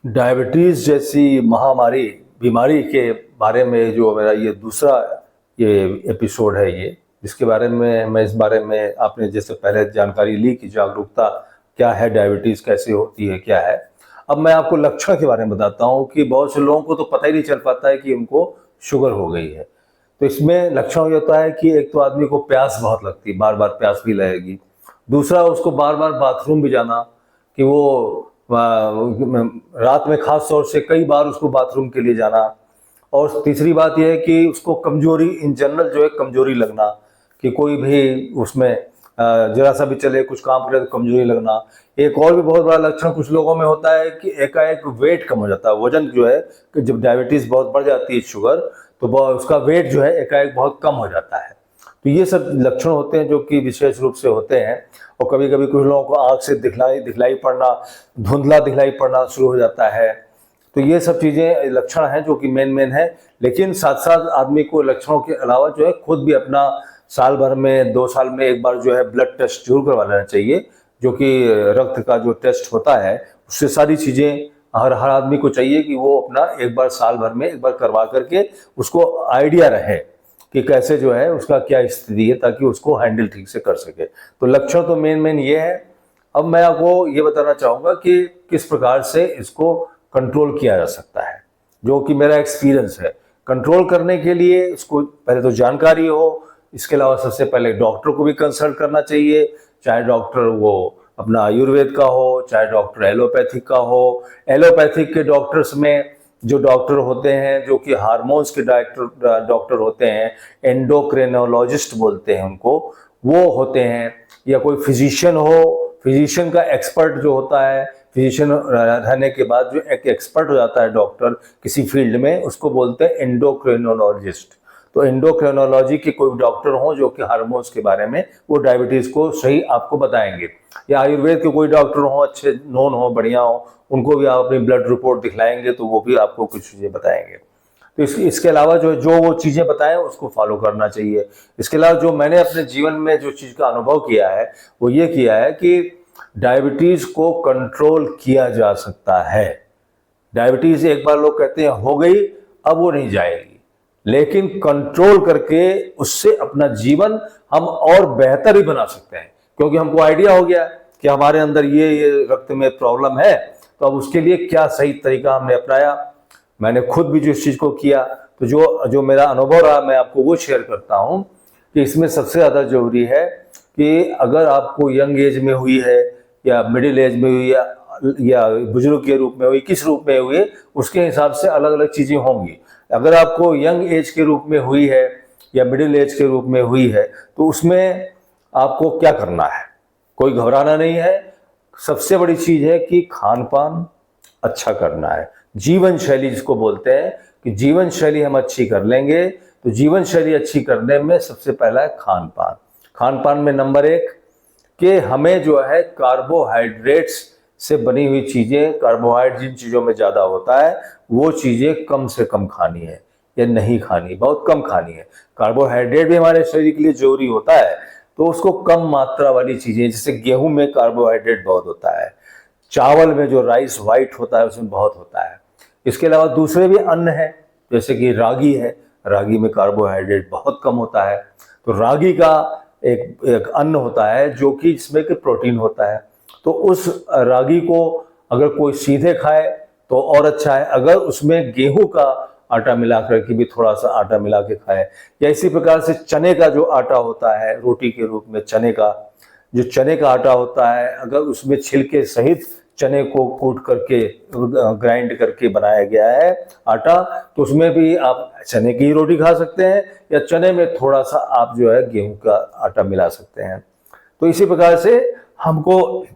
Diabetes जैसी महामारी बीमारी के बारे में जो मेरा ये दूसरा ये एपिसोड है, ये इसके बारे में मैं इस बारे में आपने जैसे पहले जानकारी ली कि जागरूकता क्या है, डायबिटीज़ कैसे होती है, क्या है। अब मैं आपको लक्षण के बारे में बताता हूँ कि बहुत से लोगों को तो पता ही नहीं चल पाता है कि उनको शुगर हो गई है। तो इसमें लक्षण हो जाता है कि एक तो आदमी को प्यास बहुत लगती है, बार बार प्यास भी लगेगी। दूसरा, उसको बार बार बाथरूम भी जाना, कि वो रात में खास तौर से कई बार उसको बाथरूम के लिए जाना। और तीसरी बात यह है कि उसको कमजोरी, इन जनरल जो है कमजोरी लगना, कि कोई भी उसमें जरा सा भी चले, कुछ काम करे तो कमजोरी लगना। एक और भी बहुत बड़ा लक्षण कुछ लोगों में होता है कि एकाएक वेट कम हो जाता है, वजन जो है, कि जब डायबिटीज बहुत बढ़ जाती है, शुगर, तो उसका वेट जो है एकाएक बहुत कम हो जाता है। तो ये सब लक्षण होते हैं जो कि विशेष रूप से होते हैं। और कभी कभी कुछ लोगों को आंख से दिखलाई पड़ना, धुंधला दिखलाई पड़ना शुरू हो जाता है। तो ये सब चीज़ें लक्षण हैं जो कि मेन है। लेकिन साथ साथ आदमी को लक्षणों के अलावा जो है खुद भी अपना साल भर में, 2 साल में एक बार जो है ब्लड टेस्ट जरूर करवा लेना चाहिए, जो कि रक्त का जो टेस्ट होता है उससे सारी चीज़ें हर आदमी को चाहिए कि वो अपना एक बार साल भर में एक बार करवा करके उसको आइडिया रहे कि कैसे जो है उसका क्या स्थिति है, ताकि उसको हैंडल ठीक से कर सके। तो लक्षण तो मेन ये है। अब मैं आपको ये बताना चाहूँगा कि किस प्रकार से इसको कंट्रोल किया जा सकता है, जो कि मेरा एक्सपीरियंस है। कंट्रोल करने के लिए इसको पहले तो जानकारी हो, इसके अलावा सबसे पहले डॉक्टर को भी कंसल्ट करना चाहिए, चाहे डॉक्टर वो अपना आयुर्वेद का हो, चाहे डॉक्टर एलोपैथिक का हो। एलोपैथिक के डॉक्टर्स में जो डॉक्टर होते हैं, जो कि हार्मोन्स के डॉक्टर होते हैं, एंडोक्रिनोलॉजिस्ट बोलते हैं उनको, वो होते हैं। या कोई फिजिशियन हो, फिजिशियन का एक्सपर्ट जो होता है, फिजिशियन रहने के बाद जो एक एक्सपर्ट हो जाता है डॉक्टर किसी फील्ड में, उसको बोलते हैं एंडोक्रिनोलॉजिस्ट। तो एंडोक्रिनोलॉजी के कोई डॉक्टर हो जो कि हार्मोन्स के बारे में वो डायबिटीज को सही आपको बताएंगे। या आयुर्वेद के कोई डॉक्टर हो, अच्छे नोन हो, बढ़िया हो, उनको भी आप अपनी ब्लड रिपोर्ट दिखलाएंगे तो वो भी आपको कुछ चीज़ें बताएंगे। तो इसके अलावा जो वो चीज़ें बताएं उसको फॉलो करना चाहिए। इसके अलावा जो मैंने अपने जीवन में जो चीज़ का अनुभव किया है वो ये किया है कि डायबिटीज़ को कंट्रोल किया जा सकता है। डायबिटीज़ एक बार लोग कहते हैं हो गई, अब वो नहीं जाएगी, लेकिन कंट्रोल करके उससे अपना जीवन हम और बेहतर ही बना सकते हैं। क्योंकि हमको आइडिया हो गया कि हमारे अंदर ये रक्त में प्रॉब्लम है, तो अब उसके लिए क्या सही तरीका हमने अपनाया। मैंने खुद भी जो इस चीज़ को किया, तो जो मेरा अनुभव रहा मैं आपको वो शेयर करता हूँ कि इसमें सबसे ज़्यादा जरूरी है कि अगर आपको यंग एज में हुई है या मिडिल एज में हुई या बुजुर्ग के रूप में हुई, किस रूप में हुई, उसके हिसाब से अलग अलग चीज़ें होंगी। अगर आपको यंग एज के रूप में हुई है या मिडिल एज के रूप में हुई है, तो उसमें आपको क्या करना है, कोई घबराना नहीं है। सबसे बड़ी चीज़ है कि खान पान अच्छा करना है, जीवन शैली जिसको बोलते हैं, कि जीवन शैली हम अच्छी कर लेंगे। तो जीवन शैली अच्छी करने में सबसे पहला है खान पान। खान पान में नंबर 1 कि हमें जो है कार्बोहाइड्रेट्स से बनी हुई चीज़ें, कार्बोहाइड्रेट जिन चीज़ों में ज़्यादा होता है वो चीज़ें कम से कम खानी है या नहीं खानी, बहुत कम खानी है। कार्बोहाइड्रेट भी हमारे शरीर के लिए जरूरी होता है, तो उसको कम मात्रा वाली चीज़ें, जैसे गेहूं में कार्बोहाइड्रेट बहुत होता है, चावल में जो राइस वाइट होता है उसमें बहुत होता है। इसके अलावा दूसरे भी अन्न है, जैसे कि रागी है, रागी में कार्बोहाइड्रेट बहुत कम होता है। तो रागी का एक अन्न होता है जो कि जिसमें कि प्रोटीन होता है। तो उस रागी को अगर कोई सीधे खाए तो और अच्छा है, अगर उसमें गेहूं का आटा मिला करके भी थोड़ा सा आटा मिला के खाए, या इसी प्रकार से चने का जो आटा होता है रोटी के रूप में, चने का आटा होता है, अगर उसमें छिलके सहित चने को कूट करके ग्राइंड करके बनाया गया है आटा, तो उसमें भी आप चने की ही रोटी खा सकते हैं, या चने में थोड़ा सा आप जो है गेहूं का आटा मिला सकते हैं। तो इसी प्रकार से हमको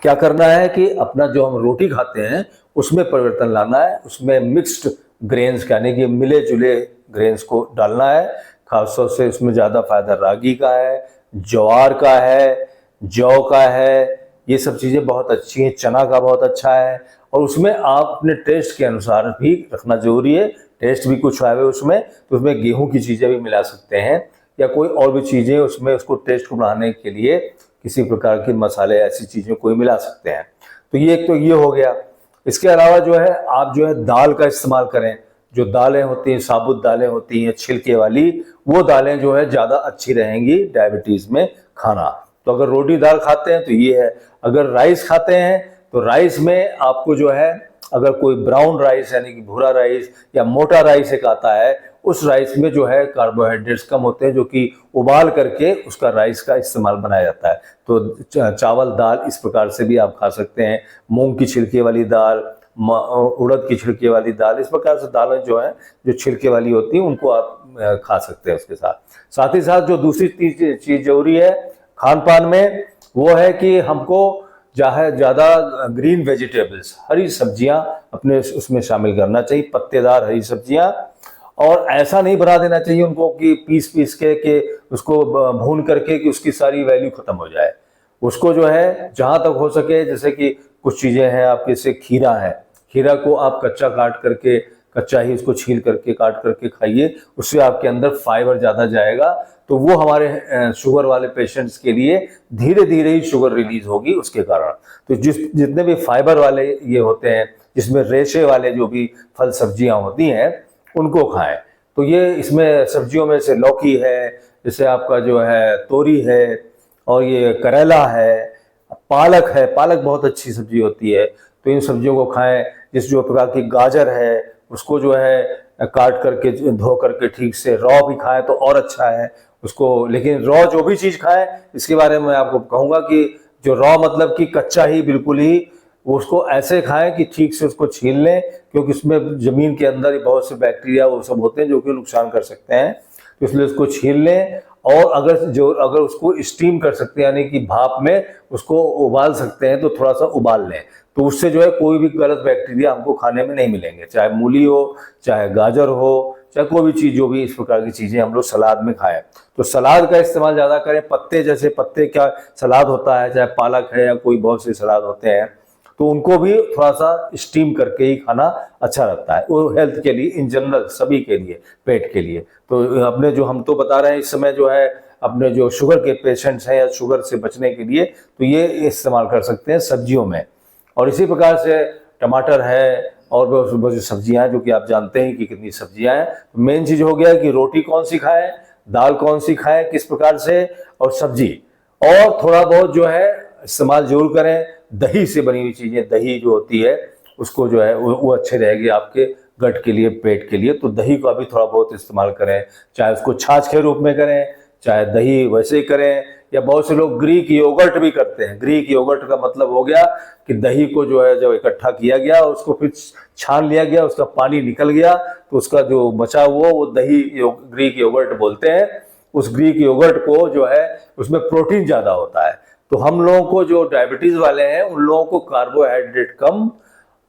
क्या करना है कि अपना जो हम रोटी खाते हैं उसमें परिवर्तन लाना है, उसमें मिक्स्ड ग्रेन्स यानी कि मिले जुले ग्रेन्स को डालना है। खासतौर से उसमें ज़्यादा फायदा रागी का है, ज्वार का है, जौ का है, ये सब चीज़ें बहुत अच्छी हैं। चना का बहुत अच्छा है, और उसमें आप अपने टेस्ट के अनुसार भी रखना जरूरी है। टेस्ट भी कुछ आए उसमें, तो उसमें गेहूं की चीज़ें भी मिला सकते हैं, या कोई और भी चीज़ें उसमें उसको टेस्ट को बढ़ाने के लिए किसी प्रकार के मसाले ऐसी चीज़ें कोई मिला सकते हैं। तो ये एक तो ये हो गया। इसके अलावा जो है आप जो है दाल का इस्तेमाल करें। जो दालें होती हैं, साबुत दालें होती हैं छिलके वाली, वो दालें जो है ज़्यादा अच्छी रहेंगी डायबिटीज़ में खाना। तो अगर रोटी दाल खाते हैं तो ये है। अगर राइस खाते हैं तो राइस में आपको जो है, अगर कोई ब्राउन राइस यानी कि भूरा राइस या मोटा राइस एक आता है, उस राइस में जो है कार्बोहाइड्रेट्स कम होते हैं, जो कि उबाल करके उसका राइस का इस्तेमाल बनाया जाता है। तो चावल दाल इस प्रकार से भी आप खा सकते हैं। मूंग की छिलके वाली दाल, उड़द की छिलके वाली दाल, इस प्रकार से दालें जो है जो छिलके वाली होती हैं उनको आप खा सकते हैं उसके साथ। साथ ही साथ जो दूसरी चीज जरूरी है खान पान में, वो है कि हमको ज़्यादा ग्रीन वेजिटेबल्स, हरी सब्जियां अपने उसमें शामिल करना चाहिए, पत्तेदार हरी सब्जियां। और ऐसा नहीं बना देना चाहिए उनको कि पीस के उसको भून करके कि उसकी सारी वैल्यू खत्म हो जाए। उसको जो है जहां तक हो सके, जैसे कि कुछ चीजें हैं आपके, से खीरा है, खीरा को आप कच्चा काट करके, कच्चा ही उसको छील करके काट करके खाइए, उससे आपके अंदर फाइबर ज़्यादा जाएगा। तो वो हमारे शुगर वाले पेशेंट्स के लिए धीरे धीरे ही शुगर रिलीज होगी उसके कारण। तो जितने भी फाइबर वाले ये होते हैं, जिसमें रेशे वाले जो भी फल सब्जियां होती हैं, उनको खाएं। तो ये इसमें सब्जियों में से लौकी है, जैसे आपका जो है तोरी है, और ये करेला है, पालक है, पालक बहुत अच्छी सब्जी होती है, तो इन सब्जियों को खाएं। जिस जो प्रकार की गाजर है, उसको जो है काट करके धो करके ठीक से रॉ भी खाएं तो और अच्छा है उसको। लेकिन रॉ जो भी चीज़ खाएं, इसके बारे में आपको कहूँगा कि जो रॉ मतलब कि कच्चा ही बिल्कुल ही, उसको ऐसे खाएं कि ठीक से उसको छील लें, क्योंकि उसमें ज़मीन के अंदर ही बहुत से बैक्टीरिया वो सब होते हैं जो कि नुकसान कर सकते हैं। तो इसलिए उसको छील लें। और अगर उसको स्टीम कर सकते हैं, यानी कि भाप में उसको उबाल सकते हैं, तो थोड़ा सा उबाल लें, तो उससे जो है कोई भी गलत बैक्टीरिया हमको खाने में नहीं मिलेंगे। चाहे मूली हो, चाहे गाजर हो, चाहे कोई भी चीज़, जो भी इस प्रकार की चीज़ें हम लोग सलाद में खाएं, तो सलाद का इस्तेमाल ज़्यादा करें। पत्ते, जैसे पत्ते का सलाद होता है, चाहे पालक है या कोई बहुत से सलाद होते हैं, तो उनको भी थोड़ा सा स्टीम करके ही खाना अच्छा लगता है। वो हेल्थ के लिए, इन जनरल सभी के लिए, पेट के लिए। तो अपने जो हम तो बता रहे हैं इस समय जो है अपने जो शुगर के पेशेंट्स हैं या शुगर से बचने के लिए, तो ये इस्तेमाल कर सकते हैं सब्जियों में। और इसी प्रकार से टमाटर है और बहुत सी सब्जियां हैं, जो कि आप जानते हैं कि कितनी सब्जियां हैं। मेन चीज़ हो गया कि रोटी कौन सी खाएं, दाल कौन सी खाएं, किस प्रकार से, और सब्जी। और थोड़ा बहुत जो है इस्तेमाल जरूर करें दही से बनी हुई चीज़ें। दही जो होती है उसको जो है वो अच्छे रहेगी आपके गट के लिए, पेट के लिए। तो दही का भी थोड़ा बहुत इस्तेमाल करें, चाहे उसको छाछ के रूप में करें, चाहे दही वैसे ही करें, या बहुत से लोग ग्रीक योगर्ट भी करते हैं। ग्रीक योगर्ट का मतलब हो गया कि दही को जो है जब इकट्ठा किया गया, उसको फिर छान लिया गया, उसका पानी निकल गया, तो उसका जो बचा हुआ वो दही ग्रीक योगर्ट बोलते हैं। उस ग्रीक योगर्ट को जो है उसमें प्रोटीन ज़्यादा होता है। तो हम लोगों को जो डायबिटीज़ वाले हैं, उन लोगों को कार्बोहाइड्रेट कम,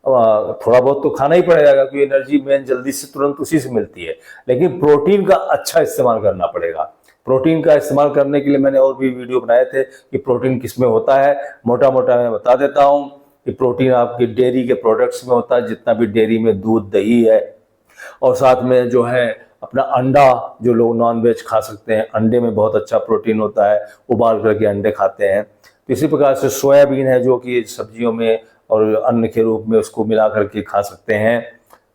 थोड़ा बहुत तो खाना ही पड़ेगा, क्योंकि एनर्जी मेन जल्दी से तुरंत उसी से मिलती है। लेकिन प्रोटीन का अच्छा इस्तेमाल करना पड़ेगा। प्रोटीन का इस्तेमाल करने के लिए मैंने और भी वीडियो बनाए थे कि प्रोटीन किस में होता है। मोटा मोटा मैं बता देता हूँ कि प्रोटीन आपके डेयरी के प्रोडक्ट्स में होता है, जितना भी डेयरी में दूध दही है, और साथ में जो है अपना अंडा, जो लोग नॉन वेज खा सकते हैं, अंडे में बहुत अच्छा प्रोटीन होता है, उबाल करके अंडे खाते हैं। तो इसी प्रकार से सोयाबीन है, जो कि सब्जियों में और अन्न के रूप में उसको मिला करके खा सकते हैं।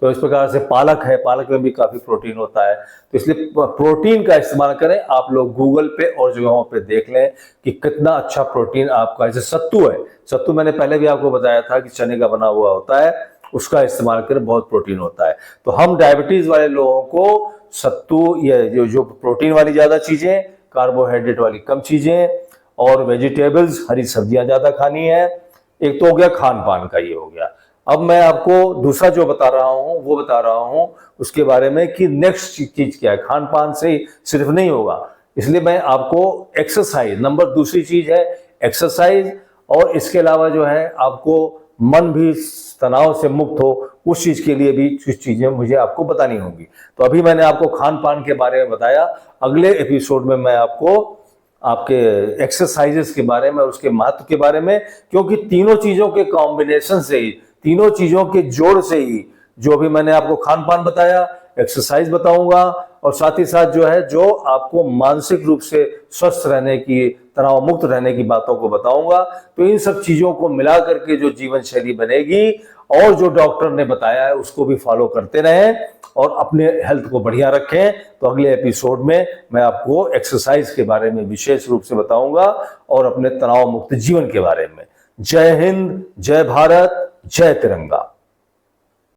तो इस प्रकार से पालक है, पालक में भी काफ़ी प्रोटीन होता है। तो इसलिए प्रोटीन का इस्तेमाल करें। आप लोग गूगल पे और जगहों पे देख लें कि कितना अच्छा प्रोटीन आपका, जैसे सत्तू है, सत्तू मैंने पहले भी आपको बताया था कि चने का बना हुआ होता है, उसका इस्तेमाल करें, बहुत प्रोटीन होता है। तो हम डायबिटीज़ वाले लोगों को सत्तू, ये जो प्रोटीन वाली ज़्यादा चीज़ें, कार्बोहाइड्रेट वाली कम चीज़ें, और वेजिटेबल्स, हरी सब्जियां ज़्यादा खानी है। एक तो हो गया खान पान का, ये हो गया। अब मैं आपको दूसरा जो बता रहा हूँ वो बता रहा हूँ उसके बारे में कि नेक्स्ट चीज़ क्या है। खान पान से सिर्फ नहीं होगा, इसलिए मैं आपको एक्सरसाइज, नंबर दूसरी चीज़ है एक्सरसाइज। और इसके अलावा जो है आपको मन भी तनाव से मुक्त हो, उस चीज़ के लिए भी कुछ चीज़ें मुझे आपको बतानी होंगी। तो अभी मैंने आपको खान पान के बारे में बताया। अगले एपिसोड में मैं आपको आपके एक्सरसाइजेस के बारे में, उसके महत्व के बारे में, क्योंकि तीनों चीज़ों के कॉम्बिनेशन से ही, तीनों चीज़ों के जोड़ से ही, जो भी मैंने आपको खान पान बताया, एक्सरसाइज बताऊंगा, और साथ ही साथ जो है जो आपको मानसिक रूप से स्वस्थ रहने की, तनाव मुक्त रहने की बातों को बताऊंगा। तो इन सब चीज़ों को मिला करके जो जीवन शैली बनेगी, और जो डॉक्टर ने बताया है उसको भी फॉलो करते रहें और अपने हेल्थ को बढ़िया रखें। तो अगले एपिसोड में मैं आपको एक्सरसाइज के बारे में विशेष रूप से बताऊंगा और अपने तनाव मुक्त जीवन के बारे में। जय हिंद, जय भारत, जय तिरंगा।